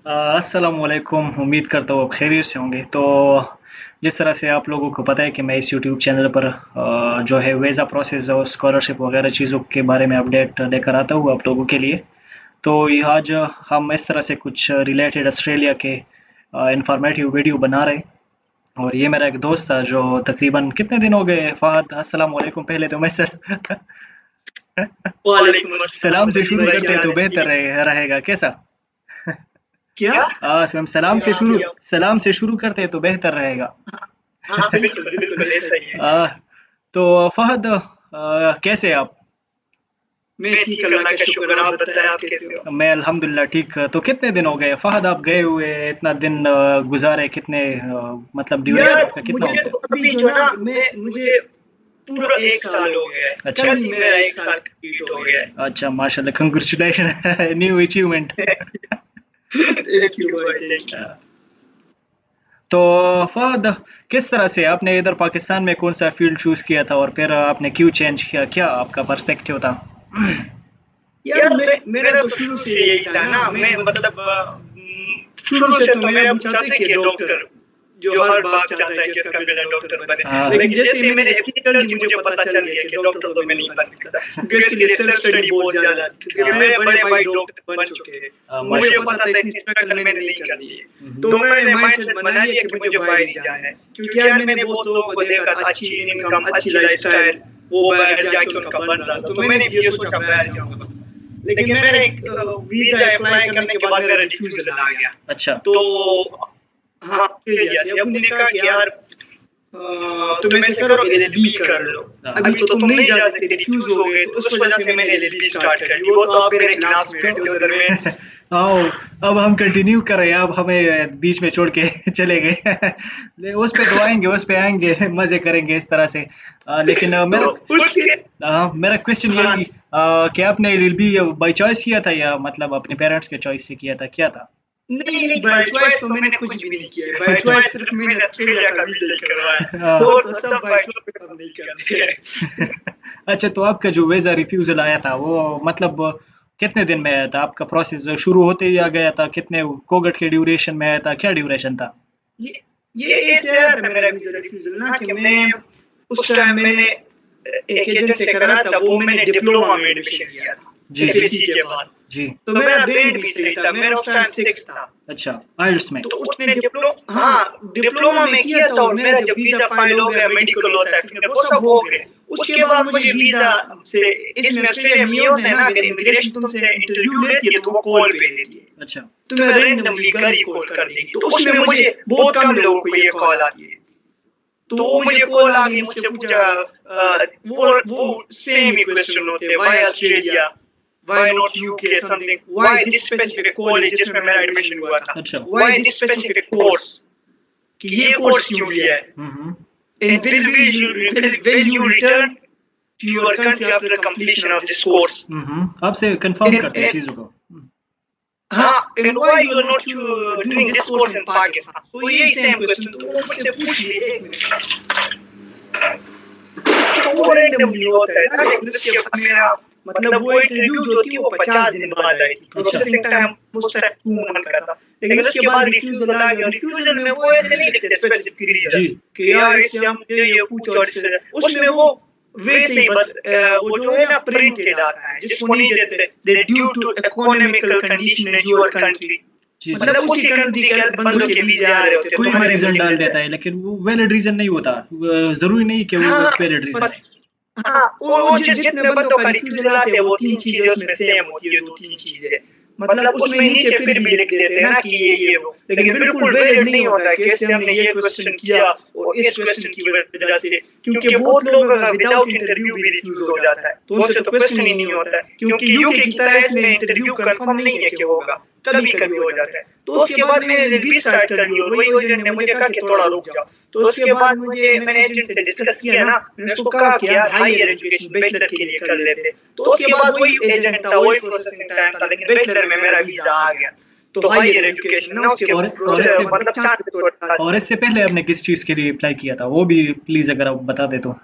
अस्सलामुअलैकुम। उम्मीद करता हूँ आप खैरियत से होंगे। तो जिस तरह से आप लोगों को पता है कि मैं इस यूट्यूब चैनल पर जो है वीज़ा प्रोसेस और स्कॉलरशिप वगैरह चीज़ों के बारे में अपडेट लेकर आता हूँ आप लोगों के लिए। तो ये आज हम इस तरह से कुछ रिलेटेड ऑस्ट्रेलिया के इंफॉर्मेटिव वीडियो बना रहे हैं। और ये मेरा एक दोस्त था जो तकरीबन कितने दिन हो गए फहद, अस्सलामुअलैकुम पहले तो मैं सर वालेकुम सलाम अस्सलाम से रफ़ी शुरू भाई, क्या करते हाल तो है? बेहतर ठीक है। रहेगा कैसा? क्या? हम सलाम से शुरू करते तो बेहतर रहेगा। हाँ, बिल्कुल, बिल्कुल ऐसा ही है। आ, तो फहद, कैसे आप? मैं ठीक, अल्लाह का शुक्र। आप बताएँ, आप कैसे हो? मैं अल्हम्दुलिल्लाह ठीक। तो कितने दिन हो गए फहद आप गए हुए, इतना दिन गुजारे कितने, मतलब ड्यूरेशन यार, आपका कितना मुझे होता तो है? अभी जो ना मुझे पूरा 1 साल हो गया है। अच्छा। कल ही मेरा 1 साल कंप्लीट हो गया है। अच्छा माशाल्लाह, congratulation new achievement. Thank you भाई, थैंक यू। तो फहद, किस तरह से आपने इधर पाकिस्तान में कौन सा फील्ड चूज किया था और फिर आपने क्यों चेंज किया, क्या आपका पर्सपेक्टिव था? यार, मेरा तो शुरू से यही था ना, मैं मतलब शुरू से तो मैं अब चाहता कि डॉक्टर, जो हर बाप चाहता है कि उसका बेटा डॉक्टर बने। हाँ। लेकिन जैसे ही मैंने एथिकल की मुझे पता चल गया कि डॉक्टर तो मैं नहीं बन सकता, क्योंकि उसके लिए सेल्फ स्टडी बहुत ज़्यादा थी, क्योंकि मेरे बड़े भाई डॉक्टर बन चुके हैं। वो मुझे पता था इतनी स्ट्रगल मैंने नहीं करनी है। तो मैंने माइंडसेट बना लिया कि मुझे बाहर ही जाना है, क्योंकि यार मैंने बहुत लोगों को देखा था, अच्छी इनकम, अच्छी लाइफ़स्टाइल, वो बाहर जाके उनका बन रहा था, तो मैंने भी ये सोचा बाहर जाऊँगा। लेकिन मेरा एक वीज़ा अप्लाई करने के बाद मेरा रिफ्यूज़ल आ गया। अच्छा। तो हाँ, ऑस्ट्रेलिया से। अब उन्होंने कहा कि यार तुम ऐसे करो, एलएलबी कर लो। अभी तो तुम नहीं जा सकते, रिफ्यूज़ हो गए, तो उस वजह से मैंने एलएलबी स्टार्ट कर दी। वो तो आप मेरे क्लासमेट थे उधर में। आओ, अब हम कंटिन्यू कर रहे हैं, अब हमें बीच में छोड़ के चले गए। उस पे तो आएंगे, उस पे आएंगे, मजे करेंगे इस तरह से। लेकिन तो उसके मेरा क्वेश्चन हाँ, यही, कि आपने एलएलबी बाय चॉइस किया था या मतलब अपने पेरेंट्स के चॉइस से किया था, क्या था? नहीं, बाय चॉइस तो मैंने कुछ भी नहीं किया है। बाय चॉइस सिर्फ़ मैंने ऑस्ट्रेलिया का वीज़ा ही करवाया है। हाँ। और तो सब बाय चॉइस हम नहीं करते हैं। अच्छा, तो आपका जो वीज़ा रिफ्यूज़ल आया था वो मतलब कितने दिन में आया था? आपका प्रोसेस शुरू होते ही आ गया था? कितने कोविड के ड्यूरेशन में आया था? क्या ड्यूरेशन था? ये ये ऐसे आया था मेरा वीज़ा रिफ्यूज़ल ना, कि मैं उस टाइम मैंने एक एजेंट से करा था, वो मैंने डिप्लोमा में एडमिशन लिया था, जी। एफएसी के बाद। जी। तो मेरा बैंड भी सही था, मेरा उस टाइम 6 था। अच्छा, आइल्स में। तो उसने डिप्लोमा में किया था, और मेरा जब वीज़ा फाइल हो गया, मेडिकल होता है, फिंगर वो सब हो गए। उसके बाद मुझे वीज़ा से, इसमें ऑस्ट्रेलिया में ये होता है ना, अगर इमिग्रेशन तुमसे इंटरव्यू लेती है तो वो कॉल पे लेती है। अच्छा। तुम्हें रैंडमली घर ही कॉल कर देगी। तो उसमें मुझे बहुत कम लोगों को ये कॉल आती है। तो मुझे कॉल आ गई, मुझसे पूछा वो सेम ही क्वेश्चन होते हैं, why Australia, why not UK, something, why this specific college जिसमें मेरा एडमिशन हुआ था, अच्छा। व्हाई दिस स्पेसिफिक कोर्स, कि ये कोर्स क्यों लिया है, hmm. And will you return to your country after completion of this course, आपसे कंफर्म एंड करते हैं चीज़ों को। हाँ, and why you are not doing this course in Pakistan. तो यही सेम क्वेश्चन तो वो मुझसे पूछ लिए। एक मिनट, तो वो रैंडमली होता है ना, लेकिन उसके बाद मेरा मतलब वो इंटरव्यू जो थी वो 50 दिन बाद आई थी। प्रोसेसिंग टाइम उस टाइम 2 मंथ का था। लेकिन उसके बाद रिफ्यूज़ल आ गया। रिफ्यूज़ल में वो ऐसे नहीं लिखते स्पेसिफिक रीज़न जी। कि यार इससे हम ये पूछो और इससे, उसमें वो वैसे ही बस वो जो है ना प्रिंटेड आता है, जिसको नहीं देते, they due to economical condition in your country. जी। जी। मतलब उसी कंट्री के बंदों के वीज़े आ रहे होते हैं, कोई भी तुम्हारे रीजन में डाल लिख देता है, लेकिन वो वैलिड रीजन नहीं होता। जरूरी नहीं कि वो हाँ, वैलिड रीजन बस है। हाँ, वो जितने बंदों का रिफ्यूज़ल आते हैं वो 3 चीज़ें उसमें सेम होती है, 2-3 चीज़ें। मतलब उसमें नीचे फिर भी लिख देते हैं ना कि ये वो, लेकिन बिल्कुल वैलिड नहीं होता है कि इससे हमने ये क्वेश्चन किया और इस क्वेश्चन की वजह से, क्योंकि बहुत लोगों का विदाउट इंटरव्यू भी रिफ्यूज़ हो जाता है। तो उनसे तो क्वेश्चन ही नहीं होता है, क्योंकि यूके की तरह इसमें इंटरव्यू कंफर्म नहीं है कि होगा, कभी-कभी हो जाता है। तो उसके बाद मैंने एलएलबी स्टार्ट कर दी, और वही एजेंट ने मुझे कहा कि थोड़ा रुक जाओ। तो उसके बाद मैंने एजेंट से डिस्कस किया ना, मैंने उसको कहा कि यार हायर एजुकेशन बैचलर के लिए कर लेते। तो उसके बाद वही एजेंट था, वही प्रोसेसिंग टाइम था, लेकिन बैचलर में मेरा वीजा आ गया। तो हायर एजुकेशन ना उसके प्रोसेस मतलब चांस था। और इससे पहले आपने किस चीज़ के लिए अप्लाई किया था, वो भी प्लीज़ अगर आप बता दे तो।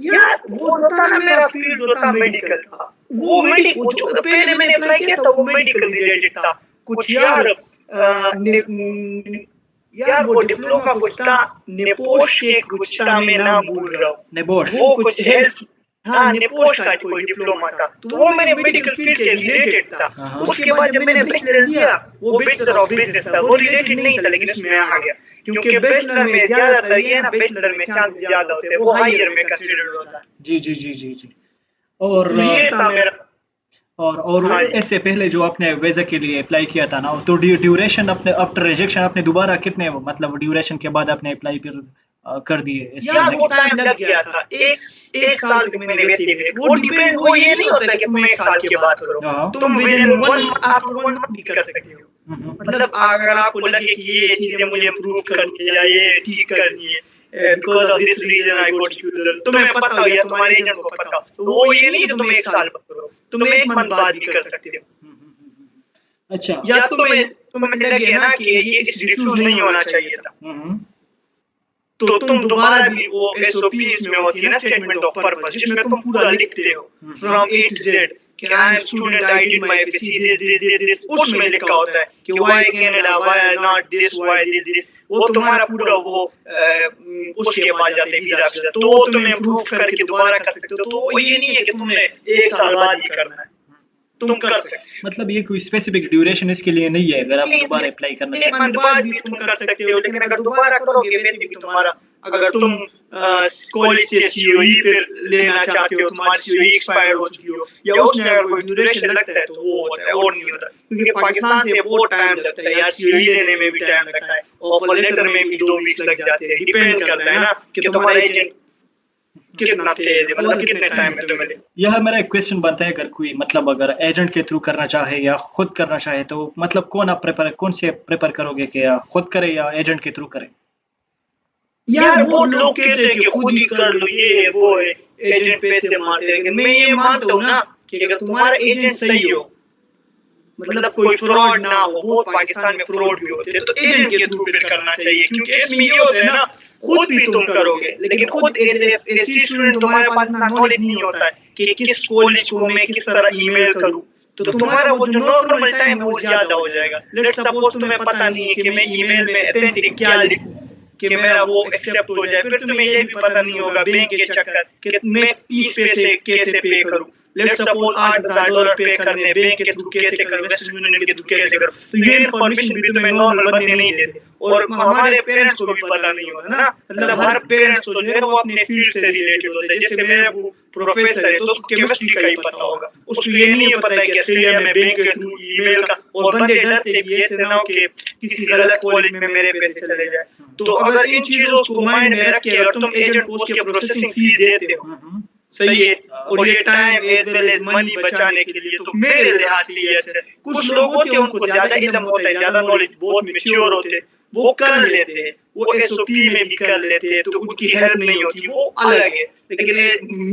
यार वो जो था ना, मेरा फील्ड जो था मेडिकल था, वो जो पहले मैंने अप्लाई किया था वो मेडिकल रिलेटेड था। कुछ यार यार वो डिप्लोमा कुछ था, नेपोश के कुछ था, मैं नाम भूल रहा हूँ। नेबोश। वो कुछ हेल्थ, हाँ नेपोश का कोई डिप्लोमा था, तो वो मेरे मेडिकल फील्ड से रिलेटेड था। उसके बाद जब मैंने बैचलर दिया, वो बैचलर ऑफ बिजनेस था, वो रिलेटेड नहीं था, लेकिन उसमें आ गया क्योंकि बैचलर में ज्यादातर ये ना, बैचलर में चांस ज्यादा होते हैं, वो हायर में कंसीडर्ड होता है। जी जी जी जी जी। और तो ये था मेरा। और हाँ जी। इससे पहले जो आपने वीजा के लिए अप्लाई किया था ना, तो ड्यूरेशन अपने आफ्टर रिजेक्शन आपने दोबारा कितने मतलब ड्यूरेशन के बाद आपने अप्लाई फिर कर दिए इस यार वीजा वो के? टाइम लग गया था, एक साल तक मैंने वैसे ही वेट, वो डिपेंड, वो ये नहीं होता कि तुम एक साल के बाद करो, हाँ। तुम with in 1 month, after 1 month भी कर सकते हो। मतलब अगर आपको लगे कि ये चीजें मुझे इम्प्रूव करनी है या ये ठीक करनी है, because of this reason I got refusal, तुम्हें पता हो या तुम्हारे एजेंट को पता हो, तो वो ये नहीं कि तुम एक साल बाद करो, तुम एक मंथ बाद भी कर सकते हो। अच्छा। या तुम्हें लगे ना कि ये इस रिफ्यूज नहीं होना चाहिए था, तो तुम दोबारा भी वो एसओपी इसमें होती है ना, स्टेटमेंट ऑफ पर्पस, जिसमें तुम पूरा लिखते हो फ्रॉम ए टू जेड कि I am student, I did my FSc this, उसमें लिखा होता है कि why Canada, why not this, why this, वो तुम्हारा पूरा वो उसके बाद जाते वीजा वीजा, तो तुम इम्प्रूव करके दोबारा कर सकते हो। तो ये नहीं है कि तुमने एक साल बाद ही करना है, तुम कर सकते हो। मतलब ये कोई स्पेसिफिक ड्यूरेशन इसके लिए नहीं है अगर आप दोबारा अप्लाई करना एक मंथ बाद भी तुम कर सकते हो, लेकिन अगर दोबारा करोगे वैसे भी तुम्हारा, अगर तुम कॉलेज से सीओई फिर लेना चाहते हो, तुम्हारी सीओई एक्सपायर हो चुकी हो या उसमें अगर कोई ड्यूरेशन लगता है, तो वो होता है और नहीं होता, क्योंकि पाकिस्तान से बहुत टाइम लगता है यार, सीओई लेने में भी टाइम लगता है, ऑफर लेटर में भी 2 वीक लग जाते हैं, डिपेंड करता है ना कि तुम्हारा एजेंट कितना तेज है, मतलब कितने टाइम में तुम्हें। यह मेरा एक क्वेश्चन बनता है, अगर कोई मतलब अगर एजेंट के थ्रू करना चाहे या खुद करना चाहे, तो मतलब कौन से प्रेफर करोगे कि या खुद करे या एजेंट के थ्रू करे? यार वो लोग कहते हैं कि खुद ही कर लो, ये है वो है, एजेंट पैसे मारते हैं, लेकिन मैं ये मानता हूँ ना कि अगर तुम्हारा एजेंट सही हो, मतलब कोई फ्रॉड ना हो, बहुत पाकिस्तान में फ्रॉड भी होते हैं, तो एजेंट के थ्रू फिर करना चाहिए, क्योंकि इसमें ये होता है ना, खुद भी तुम करोगे, लेकिन खुद एज एसी स्टूडेंट तुम्हारे पास इतना नॉलेज नहीं होता है कि किस कॉलेज को मैं किस तरह ईमेल करूं, तो तुम्हारा वो जो नॉर्मल टाइम है वो ज्यादा हो जाएगा। लेट्स सपोज तुम्हें पता नहीं है कि मैं ईमेल में ऑथेंटिक क्या लिखूं कि मेरा वो एक्सेप्ट हो जाए, फिर तुम्हें ये भी पता नहीं होगा बैंक के चक्कर कि मैं फीस पैसे कैसे पे करूं, लेट्स सपोज $8,000 पे करने बैंक के थ्रू कैसे करूं, वेस्टर्न यूनियन के थ्रू कैसे करूं, तो ये इन्फॉर्मेशन भी तुम्हें नॉर्मल बंदे नहीं देते, और हमारे पेरेंट्स को भी पता नहीं होता ना, मतलब हर पेरेंट्स को जो है वो अपने फील्ड से रिलेटेड होता है। जैसे मेरे वो प्रोफेसर है तो उसको केमिस्ट्री का ही पता होगा, उसको ये नहीं पता है कि ऑस्ट्रेलिया में बैंक के थ्रू ईमेल का, और बंदे डरते भी ऐसे ना हो कि किसी गलत कॉलेज में मेरे पैसे चले जाए। तो अगर इन चीजों को माइंड में रख के अगर तुम एजेंट को उसके प्रोसेसिंग फीस देते हो, सही है, और ये time as well as money बचाने के लिए, तो मेरे लिहाज से ये अच्छा है। कुछ लोग होते हैं उनको ज्यादा इल्म होता है, ज्यादा नॉलेज, बहुत मैच्योर होते हैं, वो कर लेते हैं, वो एसओपी में भी कर लेते हैं, तो उनकी हेल्प नहीं होती, वो अलग है। लेकिन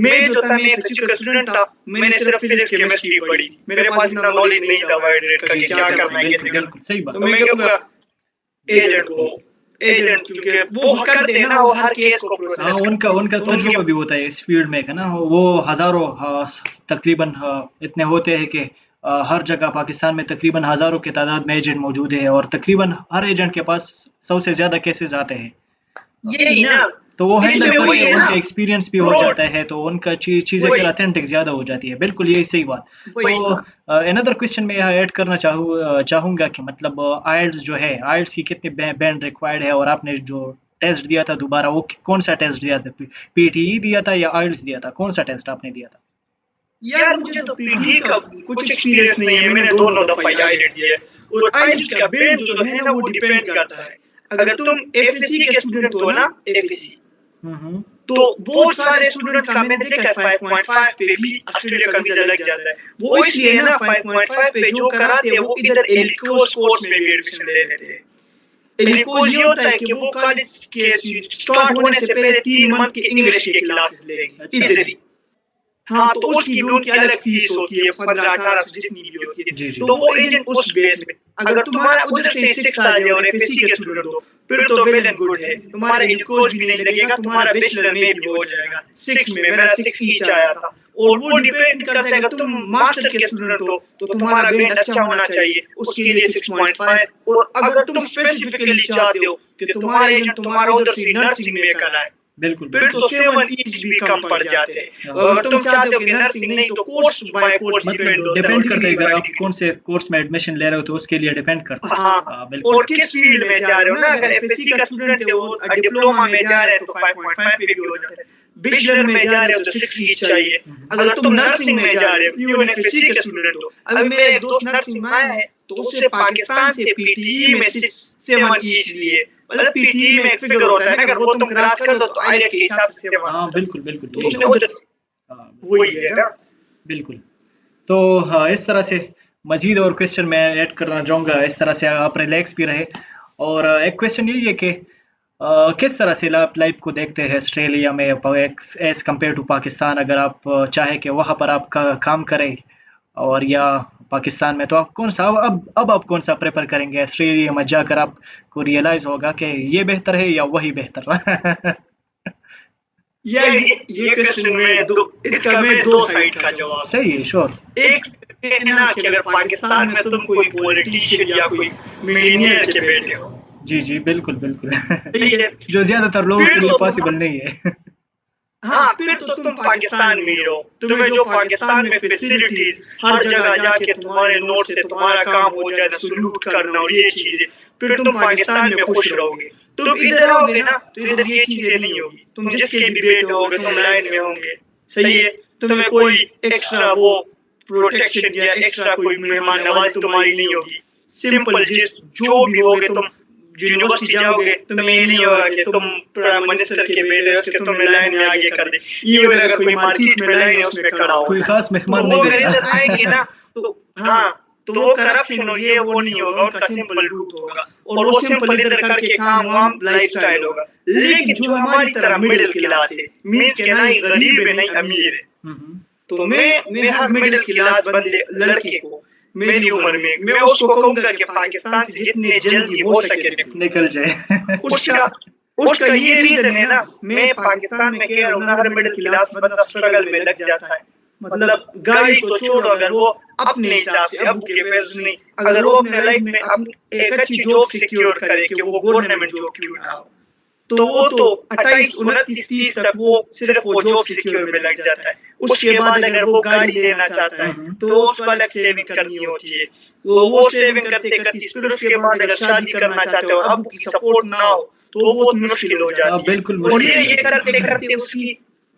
मैं जो था, मैं फिजिक्स का स्टूडेंट था, मैंने सिर्फ फिजिक्स केमिस्ट्री पढ़ी, मेरे पास इतना नॉलेज नहीं था वाइड का कि क्या करना है कैसे करना, सही बात। तो मैं कहूँगा एजेंट क्योंकि वो करते हैं ना, वो हर केस को प्रोसेस हाँ, उनका तजुर्बा भी होता है इस फील्ड में, है ना, वो हजारों तकरीबन इतने होते हैं कि हर जगह पाकिस्तान में तकरीबन हजारों की तादाद में एजेंट मौजूद है, और तकरीबन हर एजेंट के पास 100 से ज्यादा केसेस आते हैं, यही ना, तो वो हैंडल इसमें वही करके है ना, उनका एक्सपीरियंस भी हो जाता है, तो उनका चीज़ें फिर ऑथेंटिक ज़्यादा हो जाती है। बिल्कुल यही सही बात। वही तो अनदर क्वेश्चन मैं यहाँ ऐड करना चाहूँगा कि मतलब आइल्स जो है, आइल्स की कितनी बैंड रिक्वायर्ड है, और आपने जो टेस्ट दिया था दोबारा, वो कौन सा टेस्ट दिया था? पीटीई दिया था या आइल्स दिया था? कौन सा टेस्ट आपने दिया था? यार मुझे तो पीटी का कुछ एक्सपीरियंस नहीं है, मैंने दोनों दफा आइलेट्स दिया है, और आइलेट्स का बैंड जो है ना वो डिपेंड करता है। अगर तुम एफएससी के स्टूडेंट हो ना, एफएससी, तो बहुत सारे स्टूडेंट का मैंने देखा है 5.5 पे भी ऑस्ट्रेलिया का वीजा लग जाता है। वो इसलिए ना 5.5 पे जो कराते हैं वो इधर एलिकोस कोर्स में भी एडमिशन ले लेते हैं। एलिकोस ये होता है कि वो कॉलेज के स्टार्ट होने से पहले 3 मंथ की इंग्लिश की क्लासेस लेंगे इधर ही। हाँ, तो उसकी भी उनकी अलग फीस होती है, 15-18 जितनी भी होती है, तो वो एजेंट उस बेस में, अगर तुम्हारा उधर से 6 आ जाए और एफएससी के स्टूडेंट हो, फिर तो वेल एंड गुड है, तुम्हारा एलिकोस भी नहीं लगेगा, तुम्हारा बैचलर में भी हो जाएगा 6 में, मेरा 6 ईच आया था, और वो डिपेंड करता है अगर तुम मास्टर के स्टूडेंट हो तो तुम्हारा बैंड अच्छा होना चाहिए, उसके लिए 6.5। और अगर तुम स्पेसिफिकली चाहते हो कि तुम्हारा एजेंट तुम्हारा उधर से नर्सिंग में कराए, बिल्कुल फिर तो 7 ईच भी कम पड़ जाते हैं। अगर तुम चाहते हो कि नर्सिंग नहीं तो कोर्स बाय कोर्स डिपेंड करता है, अगर आप कौन से कोर्स में एडमिशन ले रहे हो तो उसके लिए डिपेंड करता है। हाँ, बिल्कुल। और किस फील्ड में जा रहे हो ना, अगर एफएससी का स्टूडेंट है वो डिप्लोमा में जा रहे हैं तो 5.5 पे भी हो जाता है, बैचलर में जा रहे हो तो 6 ईच चाहिए। अगर तुम नर्सिंग में जा रहे हो, प्योर एफएससी के स्टूडेंट हो, अभी मेरा एक दोस्त नर्सिंग में आया है तो उससे पाकिस्तान से पीटीई में 7 ईच लिए। मतलब पीटीई में एक फिगर होता है ना, अगर वो तुम क्रॉस कर दो तो आईएलटीएस के हिसाब से 7। हाँ बिल्कुल बिल्कुल, तो उसने उधर वही है ना। बिल्कुल। तो हाँ, इस तरह से मजीद और क्वेश्चन मैं ऐड करना चाहूँगा, इस तरह से आप रिलैक्स भी रहे। और एक क्वेश्चन यही है कि किस तरह से आप लाइफ को देखते हैं ऑस्ट्रेलिया में एज कम्पेयर टू पाकिस्तान? अगर आप चाहे कि वहाँ पर आप काम करें और या पाकिस्तान में, तो आप कौन सा अब आप कौन सा प्रेफर करेंगे? ऑस्ट्रेलिया में जाकर आपको रियलाइज होगा कि ये बेहतर है या वही बेहतर? यार ये क्वेश्चन में इसका मैं दो साइड का जवाब। सही है, श्योर। एक है ना कि अगर पाकिस्तान में तुम कोई पॉलिटिशियन या कोई मिलियनियर के बेटे हो, जी जी बिल्कुल बिल्कुल ठीक है, जो ज्यादातर लोगों के लिए पॉसिबल नहीं है। हाँ, फिर तो तुम पाकिस्तान में हो, तुम्हें जो पाकिस्तान में फैसिलिटीज हर जगह जाके तुम्हारे नोट से तुम्हारा काम हो जाए, सलूट करना और ये चीजें, फिर तुम पाकिस्तान में खुश रहोगे। तुम इधर आओगे ना तो इधर ये चीजें नहीं होगी, तुम जिसके भी बेटे होगे तुम लाइन में होंगे, सही है, तुम्हें कोई एक्स्ट्रा वो प्रोटेक्शन या एक्स्ट्रा कोई मेहमान नवाजी तुम्हारी नहीं होगी। सिंपल जिस जो भी होगे, तुम यूनिवर्सिटी जाओगे तुम्हें ये नहीं होगा कि तुम प्राइम मिनिस्टर के बेटे हो कि तुम्हें लाइन में आगे कर दे। ये अगर कोई मार्केट में लाइन है उसमें खड़ा हो, कोई खास मेहमान तो नहीं अगर होगा। इधर आएंगे ना तो हाँ, तो वो करप्शन और ये वो नहीं होगा, उनका सिंपल रूट होगा और वो सिंपल इधर करके काम वाम लाइफस्टाइल होगा। लेकिन जो हमारी तरह मिडिल क्लास है, मींस के ना ही गरीब है नहीं अमीर है, तो मैं हर मिडिल क्लास बंदे लड़के को मेरी उम्र में मैं उसको कहूंगा कि पाकिस्तान से जितने जल्दी हो सके निकल जाए। उसका ये रीजन है ना, मैं पाकिस्तान में कह रहा हूँ ना, हर मिडिल क्लास बंदा स्ट्रगल में लग जाता है। मतलब गाड़ी तो छोड़ो, अगर वो अपने हिसाब से अबू के पैसे नहीं, अगर वो अपने लाइफ में एक अच्छी जॉब सिक्योर करे कि वो गवर्नमेंट जॉब क्यों ना हो, तो वो तो 28, 29, 30 तक वो सिर्फ वो जॉब सिक्योर में लग जाता है। उसके बाद अगर वो गाड़ी लेना चाहता है तो उसको अलग सेविंग करनी होती है, वो सेविंग करते करते फिर उसके बाद अगर शादी करना चाहते हो, अबू की सपोर्ट ना हो तो वो बहुत मुश्किल हो जाती है। बिल्कुल और ये करते करते उसकी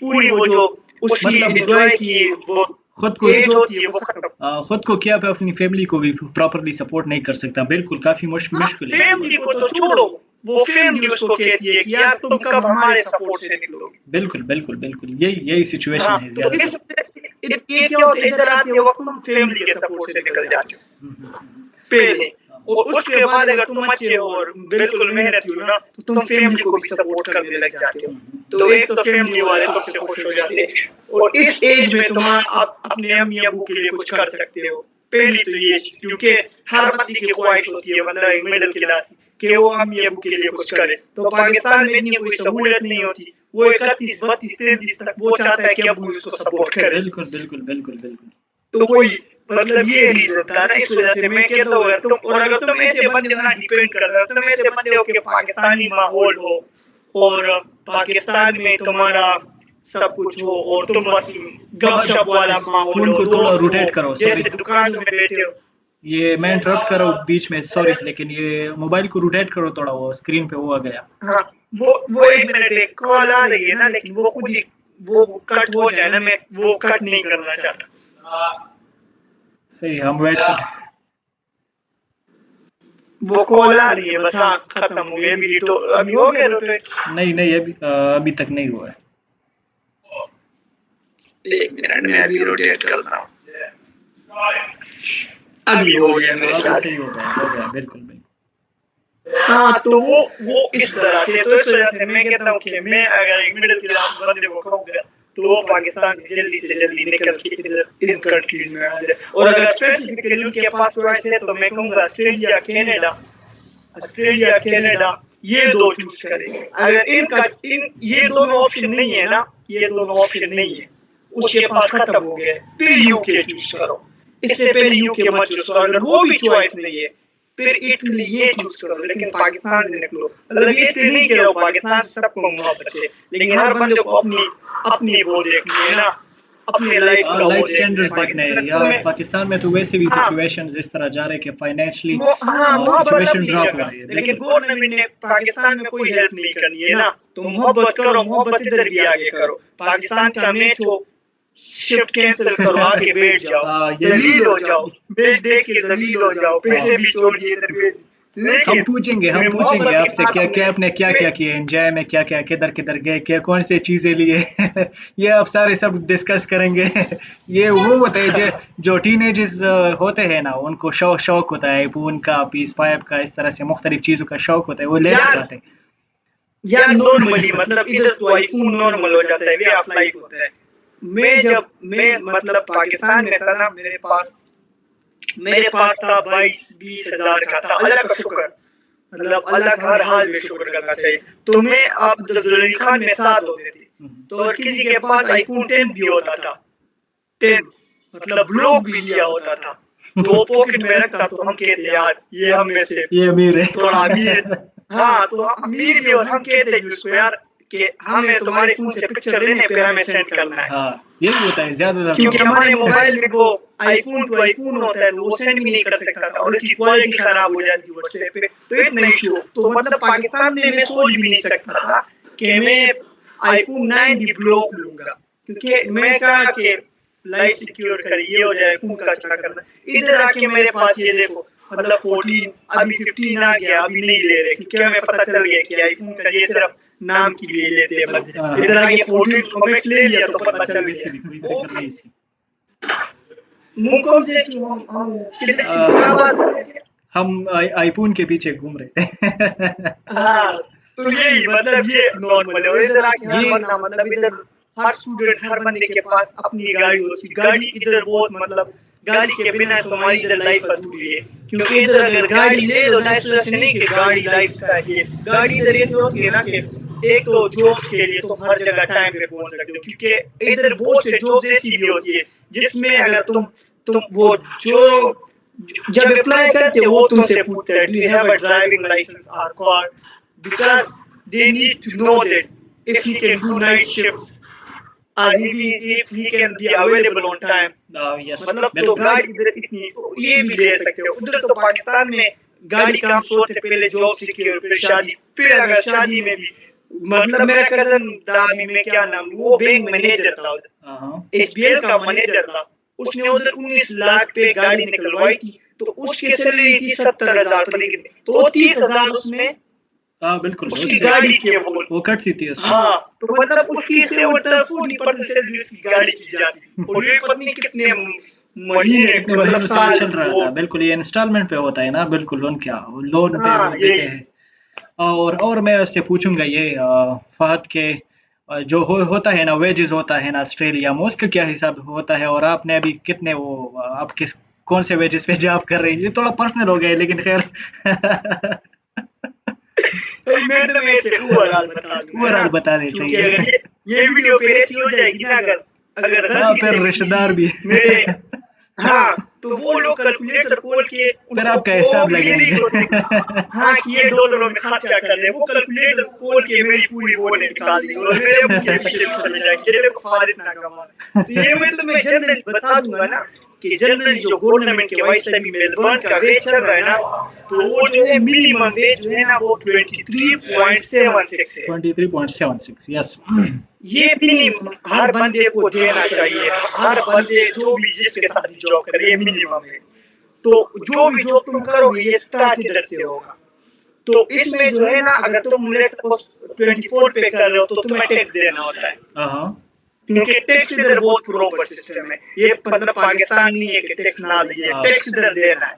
पूरी वो जो उसकी एंजॉय की वो खुद को एज होती है वो खत्म। खुद को क्या अपनी फैमिली को भी प्रॉपरली सपोर्ट नहीं कर सकता। बिल्कुल, काफी मुश्किल है। फैमिली को तो छोड़ो, वो फैमिली उसको कहती है कि यार तुम कब हमारे सपोर्ट से निकलोगे। बिल्कुल बिल्कुल बिल्कुल, यही सिचुएशन है ज्यादा। ये क्या होता है, इधर आते वक्त तुम फैमिली के सपोर्ट से निकल जाते हो पहले, और उसके बाद अगर तुम अच्छे हो और बिल्कुल मेहनती हो ना तो तुम फैमिली को भी सपोर्ट करने लग जाते हो। तो एक तो फैमिली वाले तुमसे खुश हो जाते हैं, और इस एज में तुम अपने अम्मी अबू के लिए कुछ कर सकते हो। पहली तो ये चीज, क्योंकि हर बंदे की ख्वाहिश होती है, मतलब मिडिल क्लास कि वो अम्मी अबू के लिए कुछ करे। तो पाकिस्तान में इतनी कोई सहूलियत नहीं होती, वो 31, 32, 33 तक वो चाहता है कि अबू उसको सपोर्ट करे। बिल्कुल बिल्कुल बिल्कुल बिल्कुल। तो वही मतलब ये रीजन था ना, इस वजह से मैं कहता हूँ अगर तुम ऐसे बंदे ना डिपेंड कर रहे हो, तुम ऐसे बंदे हो कि पाकिस्तानी माहौल हो और पाकिस्तान में तुम्हारा सब कुछ हो और तुम बस गपशप वाला माहौल हो, थोड़ा रोटेट करो, जैसे दुकान में बैठे हो। ये मैं इंटरप्ट कर रहा हूँ बीच में, सॉरी, लेकिन ये मोबाइल को रोटेट करो थोड़ा, वो स्क्रीन पे वो आ गया। हाँ, वो 1 मिनट एक कॉल आ रही है ना, लेकिन वो खुद ही वो कट हो जाए ना, मैं वो कट नहीं करना चाहता। सही, हम वेट कर। वो कॉल आ रही है बस। हाँ, खत्म हो गया अभी। तो अभी हो गया रोटेट? नहीं अभी तक नहीं हुआ है। 1 मिनट में अभी रोटेट करता हूँ। अभी हो गया मेरे ख्याल से। हो गया बिल्कुल बिल्कुल। हाँ, तो वो इस तरह से, तो इस वजह से मैं कहता हूँ कि मैं अगर एक मिडिल क्लास बंदे को कहूँगा तो वो पाकिस्तान से जल्दी निकल के इधर इन कंट्रीज में आ जाए। और अगर स्पेसिफिकली उनके पास चॉइस है तो मैं कहूँगा ऑस्ट्रेलिया कनाडा ये 2 चूज करें। अगर ये दोनों ऑप्शन नहीं है ना, ये दोनों ऑप्शन नहीं है उसके पास खत्म हो गया, फिर यूके चूज करो। इससे पहले यूके मत चूज करो। अगर वो भी चॉइस नहीं है फिर इटली ये चूज करो, लेकिन पाकिस्तान से निकलो। मतलब ये इसलिए नहीं कह रहा हूँ पाकिस्तान से सबको मोहब्बत है, लेकिन हर बंदे को अपनी अपनी वो देखनी है ना, अपनी लाइफ का लाइफ वो स्टैंडर्ड्स देखने हैं यार। पाकिस्तान में तो वैसे भी हाँ सिचुएशंस इस तरह जा रहे हैं कि फाइनेंशियली हाँ मोहब्बत सिचुएशन अपनी ड्रॉप हो जगह, रही है। लेकिन गवर्नमेंट ने पाकिस्तान में कोई हेल्प नहीं करनी है ना। तो मोहब्बत करो, मोहब्बत इधर भी आगे करो। पाकिस्तान का मैच हो, शिफ्ट कैंसिल करो, आके बैठ जाओ, जलील हो जाओ, मैच देख के जलील हो जाओ, पैसे भी छोड़ दिए इधर बैठ। हम लेकिन पूछेंगे मोहब्बत के आपसे साथ क्या आपने क्या क्या किया एंजॉय में, क्या क्या किधर किधर गए, क्या कौन सी चीजें लिए ये आप सारे सब डिस्कस करेंगे ये वो होते हैं जो टीनेजर्स होते हैं ना, उनको शौक होता है आईफोन का, PS5 का, इस तरह से मुख्तलिफ चीजों का शौक होता है, वो लेना यार चाहते हैं। यार नॉर्मली मतलब इधर तो आईफोन नॉर्मल हो जाता है, वे ऑफ लाइफ होता है। मैं मतलब पाकिस्तान में था ना, मेरे पास था 22-20 हजार का था। अल्लाह का शुक्र, मतलब अल्लाह का हर हाल में शुक्र करना चाहिए। तो मैं अब अब्दुल खान में 7 होते थे, तो अगर किसी के पास आईफोन 10 भी होता था, 10 मतलब ब्लॉक भी लिया होता था, तो वो पॉकेट में रखता, तो हम कहते यार ये हम में से ये अमीर है थोड़ा अमीर। हाँ तो अमीर भी, और हम कहते हैं उसको यार कि हमें तुम्हारे फोन से पिक्चर लेने फिर हमें सेंड करना है। हाँ यही होता है ज्यादातर, क्योंकि हमारे मोबाइल में वो आईफोन टू आईफोन होता है, तो वो सेंड भी नहीं कर सकता था और उसकी क्वालिटी खराब हो जाती थी व्हाट्सएप पे, तो इतना इशू। तो मतलब पाकिस्तान में मैं सोच भी नहीं सकता था कि मैं आईफोन 9 भी ब्लॉक लूंगा, क्योंकि मैं कहा कि लाइफ सिक्योर कर, ये हो जाए, फोन का क्या करना। इधर आके मेरे पास ये देखो, मतलब 14 अभी 15 आ गया, अभी नहीं ले रहे क्योंकि हमें पता चल गया कि आईफोन का ये सिर्फ नाम के लिए लेते हैं बंदे। इधर आके 14 प्रो मैक्स ले लिया तो पता चल वैसे भी कोई फिक्र नहीं इसकी। मुंह से कि हम कितने क्या बात। हम आईफोन के पीछे घूम रहे थे हाँ तो यही मतलब ये नॉर्मल है। और इधर आके हर बंदा मतलब इधर हर स्टूडेंट हर बंदे के पास अपनी गाड़ी होती है। गाड़ी इधर बहुत मतलब गाड़ी के बिना तुम्हारी इधर लाइफ अधूरी है, क्योंकि इधर अगर गाड़ी ले लो ना, ऐसा नहीं कि गाड़ी लाइफ स्टाइल है। गाड़ी इधर ऐसी होती है ना कि एक तो जॉब्स के लिए तुम हर जगह टाइम पे पहुंच सकते हो, क्योंकि इधर बहुत से जॉब्स ऐसी भी होती है जिसमें अगर तुम वो जो जब अप्लाई करते हो वो तुमसे पूछते हैं do you have a driving license और car, because they need to know that if he can do night shifts और if he can be available on time। Yes मतलब तो गाड़ी इधर इतनी, तो ये भी ले सकते हो। उधर तो पाकिस्तान में गाड़ी का हम सोचते पहले जॉब सिक्योर, फिर शादी, फिर अगर शादी में भी मतलब मेरा कजन दादी में क्या नाम, वो बैंक मैनेजर था उधर, एचबीएल का मैनेजर था। उसने उधर 19 लाख पे गाड़ी निकलवाई थी, तो उसकी सैलरी थी 70,000 पर, तो 30,000 उसमें बिल्कुल उसकी गाड़ी के वो कटती थी उससे। हाँ तो मतलब उसकी 40% सैलरी उसकी गाड़ी की जाती, और ये पत्नी कितने महीने कितने महीनों से चल रहा था। बिल्कुल ये इंस्टॉलमेंट पे होता है ना, बिल्कुल लोन क्या लोन पे वो देते हैं। और मैं उससे पूछूंगा ये फहद के जो होता है ना वेजेस होता है ना ऑस्ट्रेलिया में, उसका क्या हिसाब होता है, और आपने अभी कितने वो आप किस कौन से वेजेस पे जॉब कर रही है, ये थोड़ा पर्सनल हो गया लेकिन खैर तो मैं तो ऐसे ओवरऑल बता दे सही है। ये वीडियो पे ऐसी हो जाएगी ना, अगर हाँ फिर रिश्तेदार भी मेरे हाँ तो वो लोग कैलकुलेटर खोल के फिर आपका हिसाब लगेंगे हाँ कि ये डॉलरों में खर्चा कर रहे हैं, वो कैलकुलेटर खोल के मेरी पूरी वो निकाल देंगे और मेरे मुंह के पीछे चले जाएंगे, ये देखो फारिद ना कमा। तो ये मतलब मैं जनरली बता दूंगा ना कि जनरली जो गवर्नमेंट के वाइस से भी मेलबर्न का वेज चल रहा है ना, तो वो जो है मिनिमम वेज जो है ना वो 23.76 है। 23.76 यस। ये मिनिमम हर बंदे को देना चाहिए, हर बंदे जो भी जिसके साथ भी जॉब करे, ये मिनिमम है। तो जो भी जॉब तुम करोगे ये स्टार्ट इधर से होगा। तो इसमें जो है ना अगर तुम लेट्स सपोज 24 पे कर रहे हो तो तुम्हें टैक्स देना होता है, क्योंकि टैक्स इधर बहुत प्रॉपर सिस्टम है। ये मतलब पाकिस्तान नहीं है कि टैक्स ना दिए, टैक्स इधर देना है।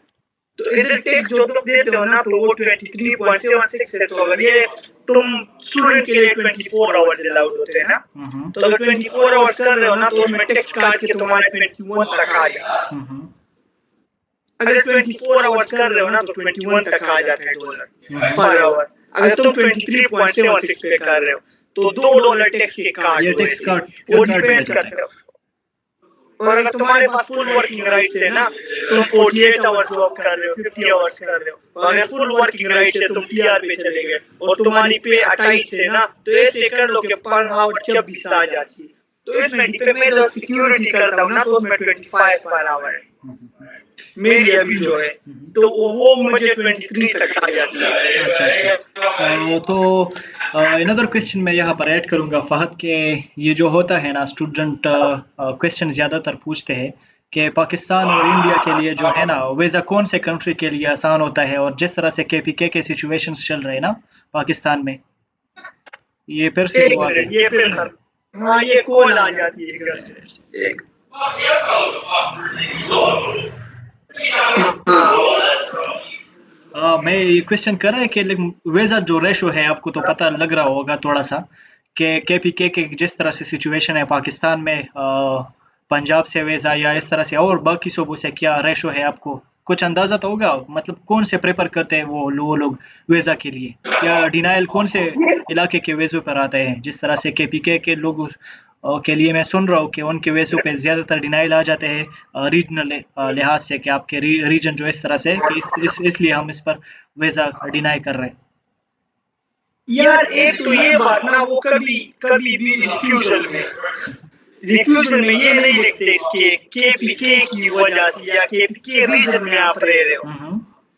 तो इधर टैक्स जो तुम देते हो ना तो वो 23.76 है। तो अगर ये तुम स्टूडेंट के लिए 24 आवर्स अलाउड होते हैं ना, तो अगर 24 आवर्स कर रहे हो ना तो उसमें टैक्स काट के तुम्हारे 21 तक आ जाएगा। अगर 24 आवर्स कर रहे हो ना तो 21 तक आ जाता है डॉलर पर आवर। अगर तुम 23.76 पे कर रहे हो तो $2 टैक्स के काट, ये टैक्स काट वो डिपेंड करता है। और अगर तुम्हारे पास फुल वर्किंग राइट्स है ना, तुम 48 आवर्स जॉब कर रहे हो, 50 आवर्स कर रहे हो, अगर फुल वर्किंग राइट्स है तुम टीआर पे चले गए और तुम्हारी पे 28 है ना, तो ऐसे कर लो कि पर आवर 26 आ जाती है। तो इसमें डिपेंड, मैं जो सिक्योरिटी करता हूँ ना, तो उसमें 25 पर आवर है मेरी अभी जो है, तो वो मुझे 23 तक आ जाती है। अच्छा अच्छा। तो अनदर क्वेश्चन मैं यहाँ पर ऐड करूँगा फहद के, ये जो होता है ना स्टूडेंट क्वेश्चन ज़्यादातर पूछते हैं कि पाकिस्तान और इंडिया के लिए जो है ना वीज़ा कौन से कंट्री के लिए आसान होता है, और जिस तरह से केपीके के सिचुएशंस चल रहे हैं ना पाकिस्तान में, ये फिर से एक वो आ मिनट, गए। ये फिर हाँ, ये कॉल आ जाती है घर से एक। मैं ये क्वेश्चन कर रहा है कि वीज़ा जो रेशो है आपको तो पता लग रहा होगा थोड़ा सा कि केपीके के जिस तरह से सिचुएशन है पाकिस्तान में, पंजाब से वीज़ा या इस तरह से और बाकी सूबों से क्या रेशो है, आपको कुछ अंदाजा तो होगा, मतलब कौन से प्रेफर करते हैं वो लोग वीज़ा के लिए, या डिनाइल कौन से इलाके के वीज़ों पर आते हैं, जिस तरह से केपीके के लोग के लिए मैं सुन रहा हूँ कि उनके वीज़ों पे ज़्यादातर डिनाइल आ जाते हैं रीजनल लिहाज से, कि आपके रीजन जो इस तरह से कि इसलिए हम इस पर वीज़ा डिनाई कर रहे हैं। यार एक तो ये बात ना, वो कभी कभी भी रिफ्यूजल में ये नहीं लिखते इसके केपीके की वजह से या केपीके रीजन में आप रह रहे हो।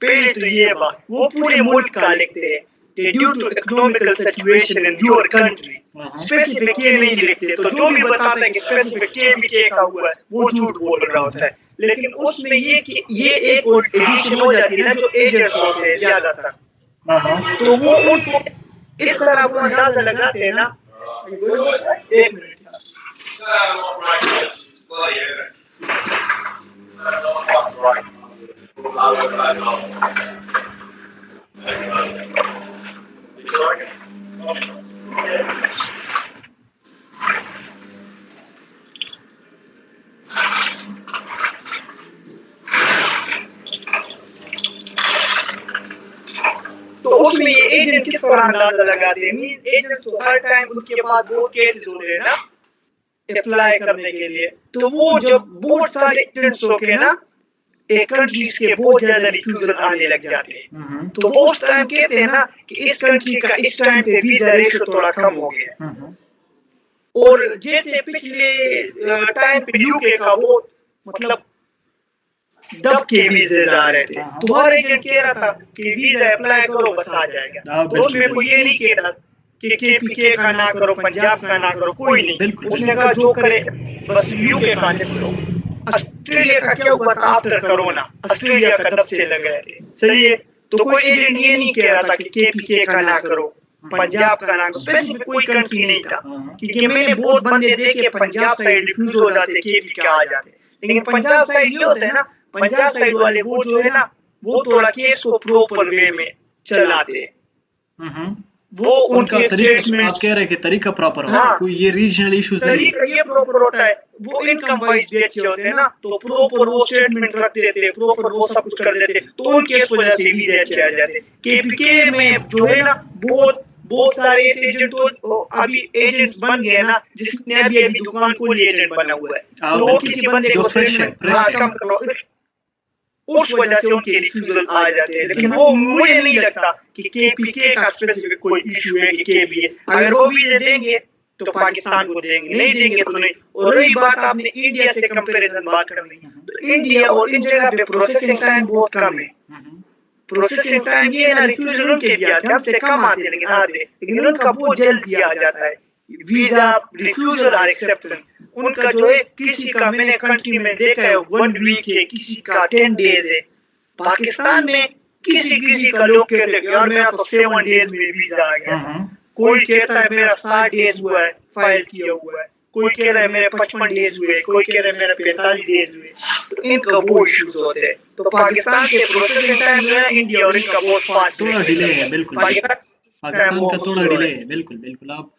पहले तो ये बात वो पूरे मुल्क का लिखते हैं कि due to economical situation in your country, specific ये नहीं लिखते। तो जो भी बताता है कि स्पेसिफिक केपीके का हुआ है वो झूठ बोल रहा होता है। लेकिन उसमें ये एक और एडिशन हो जाती है ना, जो एजेंट्स होते हैं ज्यादातर, तो वो उनको इस तरह वो अंदाजा लगाते हैं ना। एक मिनट यार। तो उसमें ये एजेंट किस तरह अंदाजा लगाते हैं, एजेंट्स को हर टाइम उनके पास बहुत केसेस होते हैं ना अप्लाई करने के लिए। तो वो जब बहुत सारे एजेंट्स होके ना एक कंट्रीज के बहुत ज्यादा रिफ्यूजल आने लग जाते हैं, तो वो उस टाइम कहते हैं ना कि इस कंट्री का इस टाइम पे वीजा रेशो थोड़ा कम हो गया। और जैसे पिछले टाइम पे यूके का वो मतलब दब के वीजे आ रहे थे, तो हर एजेंट कह रहा था कि वीजा अप्लाई करो बस आ जाएगा। तो उसमें कोई ये नहीं कह रहा कि केपीके का ना करो, पंजाब का ना करो, कोई नहीं। उसने कहा जो करे बस यूके का निपटो। ऑस्ट्रेलिया का क्या हुआ था आफ्टर कोरोना, ऑस्ट्रेलिया का दब से लग गए थे, सही है। तो कोई एजेंट ये नहीं कह रहा था कि केपीके का ना करो, पंजाब का ना करो, स्पेसिफिक कोई कंट्री नहीं था। क्योंकि मैंने बहुत बंदे देखे पंजाब साइड रिफ्यूज हो जाते, केपीके आ जाते। लेकिन पंजाब साइड ये होता है ना, पंजाब साइड वाले वो जो है ना, वो थोड़ा केस को प्रॉपर वे में चलाते हैं। वो उनका तरीका, आप कह रहे हैं कि तरीका प्रॉपर हो, कोई ये रीजनल इश्यूज नहीं, तरीका ये प्रॉपर होता है। वो इनकम वाइज भी अच्छे होते हैं ना, तो प्रॉपर वो स्टेटमेंट रख देते, प्रॉपर वो सब कुछ कर देते, तो उनके इस वजह से वीजे अच्छे आ जाते। केपीके में जो है ना बहुत सारे ऐसे एजेंट तो अभी एजेंट्स बन गए ना, जिसने अभी दुकान खोली एजेंट बना हुआ है, तो वो किसी बंदे को फ्रेश कम करो, उस वजह से उनके रिफ्यूजल आ जाते हैं। लेकिन वो मुझे नहीं लगता कि केपीके का स्पेसिफिक कोई इशू है कि केपीके अगर वो वीजे देंगे तो पाकिस्तान को देंगे, नहीं देंगे तो नहीं। और रही बात आपने इंडिया से कंपैरिजन बात करनी, तो इंडिया और इन जगह पे प्रोसेसिंग टाइम बहुत कम है। प्रोसेसिंग टाइम ये ना, रिफ्यूजल उनके भी आते हैं, हमसे कम आते हैं लेकिन आते, लेकिन उनका बहुत जल्दी आ जाता है वीजा रिफ्यूजल और एक्सेप्टेंस। उनका जो है किसी का मैंने कंट्री में देखा है 1 वीक है, किसी का 10 डेज है। पाकिस्तान में किसी का लोग कहते हैं यार मेरा तो 7 डेज में वीजा आ गया, कोई कहता है मेरा 60 डेज हुआ है फाइल किया हुआ है, कोई कह रहा है मेरे 55 डेज हुए, कोई कह रहा है मेरे 45 डेज हुए। तो इनका वो इश्यूज होते हैं। तो पाकिस्तान के प्रोसेसिंग टाइम जो है इंडिया और इनका बहुत फास्ट, थोड़ा डिले है, बिल्कुल पाकिस्तान का थोड़ा डिले है, बिल्कुल बिल्कुल। आप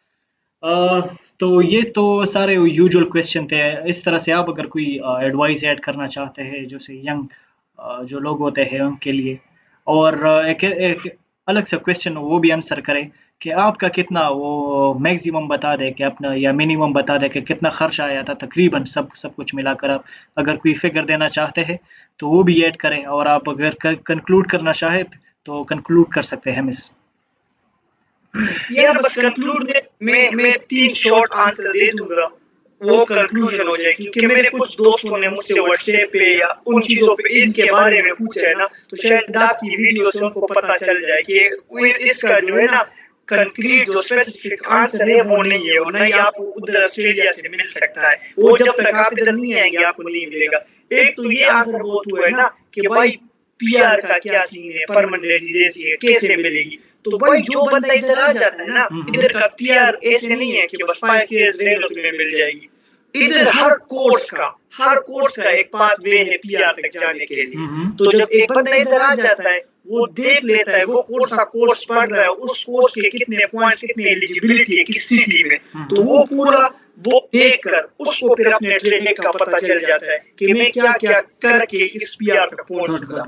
तो ये तो सारे यूजुअल क्वेश्चन थे। इस तरह से आप अगर कोई एडवाइस ऐड करना चाहते हैं जैसे यंग जो लोग होते हैं उनके लिए, और एक अलग से क्वेश्चन वो भी आंसर करे कि आपका कितना वो मैक्सिमम बता दे कि अपना या मिनिमम बता दे कि कितना खर्च आया था तकरीबन सब सब कुछ मिलाकर। आप अगर कोई फिगर देना चाहते हैं तो वो भी ऐड करें, और आप अगर कंक्लूड करना चाहे तो कंक्लूड कर सकते हैं मिस। यार बस कंक्लूड में मैं 3 शॉर्ट आंसर दे दूंगा, वो कंक्लूजन हो जाए, क्योंकि मेरे कुछ दोस्तों ने मुझसे व्हाट्सएप पे या उन चीजों पे इनके बारे में पूछा है ना, तो शायद आपकी वीडियो से उनको पता चल जाए कि इसका जो है ना कंक्रीट जो स्पेसिफिक आंसर है वो नहीं है, और ना ही आपको उधर ऑस्ट्रेलिया से मिल सकता है, वो जब तक आप इधर नहीं आएंगे आपको नहीं मिलेगा। एक तो ये आंसर बहुत हुआ है ना कि भाई पीआर का क्या सीन है, परमानेंट रेजिडेंसी है कैसे मिलेगी। तो भाई जो बंदा इधर आ जाता है ना, इधर का पीआर ऐसे नहीं है कि बस 5 इयर्स रह लो तुम्हें मिल जाएगी। इधर हर कोर्स का एक पाथ वे है पीआर तक जाने के लिए। तो जब एक बंदा इधर आ जाता है, वो देख लेता है वो कोर्स पढ़ रहा है, उस कोर्स के कितने पॉइंट्स, कितनी एलिजिबिलिटी है किस सिटी में, तो वो पूरा वो देखकर उसको फिर अपने ट्रेड का पता चल जाता है कि मैं क्या क्या करके इस पीआर तक पहुंचूंगा।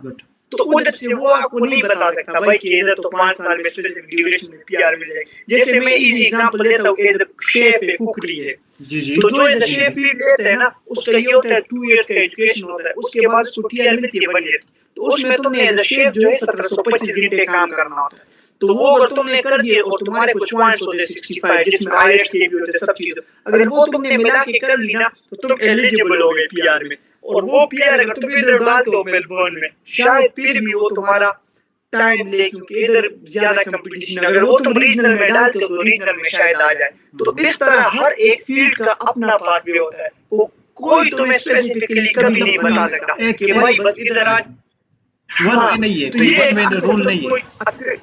तो उधर से वो आपको नहीं बता सकता भाई कि इधर तो 5 साल में स्पेसिफिक ड्यूरेशन में पीआर मिल जाएगी। जैसे मैं इजी एग्जांपल देता हूँ, एज अ शेफ है, कुकरी है, जी जी। तो जो एज अ शेफ फील्ड लेते हैं ना, उसका ये होता है 2 इयर्स का एजुकेशन होता है, उसके बाद उसको टीआर मिलती है 1 ईयर। तो उसमें तुमने एज अ शेफ जो है 1725 घंटे काम करना होता है। तो वो अगर तुमने कर दिए और तुम्हारे कुछ पॉइंट्स होते 65 जिसमें आईएलटीएस के भी होते सब चीज, अगर वो तुमने मिला के कर ली ना तो तुम एलिजिबल हो गए पीआर में। और वो पीआर अगर तुम इधर डालते हो मेलबर्न में, शायद फिर भी वो तुम्हारा टाइम ले, क्योंकि इधर ज्यादा कंपटीशन। अगर वो तुम रीजनल में डालते हो तो रीजनल में शायद आ जाए। तो इस तरह हर एक फील्ड का अपना पाथवे होता है, कोई तुम्हें स्पेसिफिकली कभी नहीं बता सकता कि भाई बस इधर आ। वन वे नहीं है, कोई वन वे रूल नहीं है।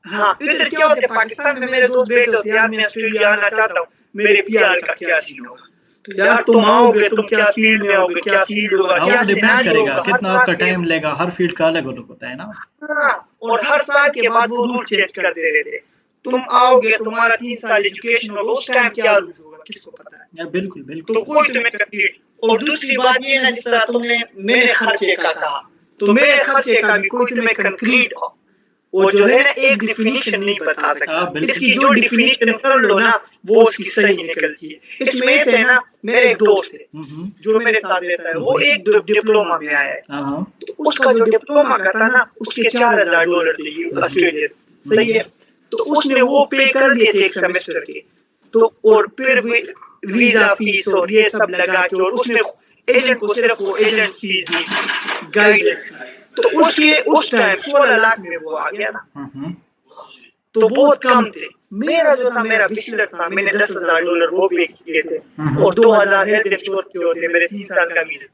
हाँ, इधर क्या होता है, पाकिस्तान में मेरे दोस्त बैठे होते हैं, यार मैं ऑस्ट्रेलिया आना चाहता हूँ, मेरे पीआर का क्या सीन होगा। तो यार तुम आओगे, तुम क्या फील्ड में आओगे, क्या फील्ड होगा, क्या डिपेंड करेगा होगा, कितना आपका टाइम लेगा, हर फील्ड का अलग अलग होता है ना। हाँ, और हर साल के बाद वो रूल चेंज करते रहते। तुम आओगे, तुम्हारा 3 साल एजुकेशन होगा, उस टाइम क्या रूल होगा किसको पता है। या बिल्कुल बिल्कुल। तो कोई तुम्हें कंप्लीट। और दूसरी बात ये ना, जिस तरह तुमने मेरे खर्चे का कहा, तो मेरे खर्चे का भी कोई तुम्हें कंक्रीट वो जो है ना एक डिफिनीशन नहीं बता सकता। इसकी जो डिफिनीशन कर लो ना वो उसकी सही निकलती है। इसमें से ना मेरे एक दोस्त है जो मेरे साथ रहता है, वो एक डिप्लोमा में आया है, तो उसका जो डिप्लोमा का था ना उसके $4000 थे ऑस्ट्रेलिया। सही है, तो उसने वो पे कर दिए थे एक सेमेस्टर के। तो और फिर वीजा फीस और ये सब लगा के, और उसने एजेंट को सिर्फ वो एजेंट फीस दी, गाइडेंस। तो उस टाइम 16 लाख में वो आ गया ना, तो बहुत कम थे। मेरा जो था, मेरा बिचलर था, मैंने $10,000 वो पे किए थे, और 2000 हेल्थ इंश्योर के होते मेरे 3 साल का वीजा।